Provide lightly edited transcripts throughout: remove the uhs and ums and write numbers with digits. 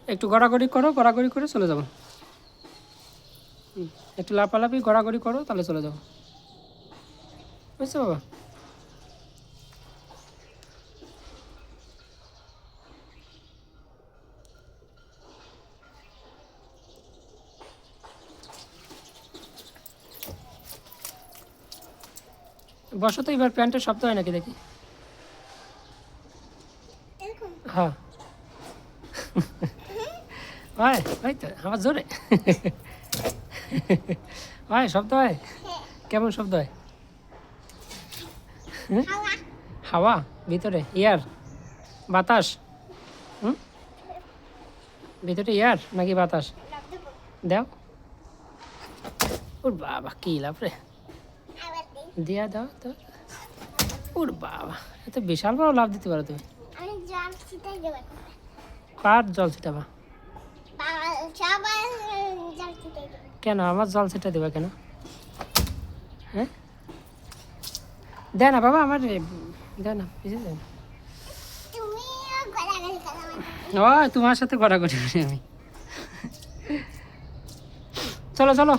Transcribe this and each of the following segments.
একটু গড়াগড়ি করো, গড়াগড়ি করে চলে যাবো। একটু লাফালাফি গড়াগড়ি করো, তাহলে চলে যাবো। বুঝছো বাবা? বসো তো, এবার প্যান্টের শব্দ হয় নাকি দেখি। হ্যাঁ হয়, হয় তো আমার জোরে। হয় শব্দ হয়? কেমন শব্দ হয়? হাওয়া ভিতরে, এয়ার, বাতাস? হুম, ভিতরে এয়ার নাকি বাতাস? দাও। ওর বাবা কি লাভ রে, দিয়া দাও তো। ওর বাবা, এত বিশাল বড় লাভ দিতে পারো তুমি। কার জল ছিটাবা? কেন আমার জল ছিটা দেবা কেন? হ্যাঁ দেয় না বাবা, আমার দেয় না, পিছিয়ে দেয় না। ও তোমার সাথে গড়াগড়ি করি আমি। চলো চলো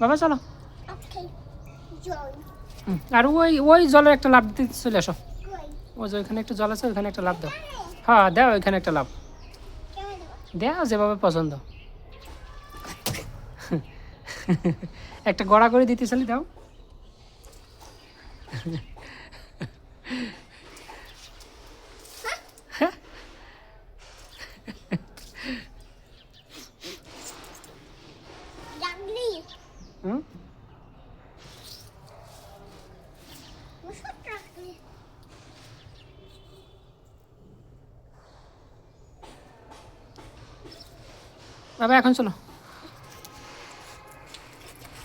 বাবা চলো। আর ওই ওই জলের একটা লাভ দিতে চলে আসো। ওই যে ওইখানে একটা জল আছে, ওইখানে একটা লাভ দাও। হ্যাঁ দাও, ওইখানে একটা লাভ দেও, যেভাবে পছন্দ। একটা গড়াগড়ি দিতে চলি, দাও। হুম, বাবা এখন চলো।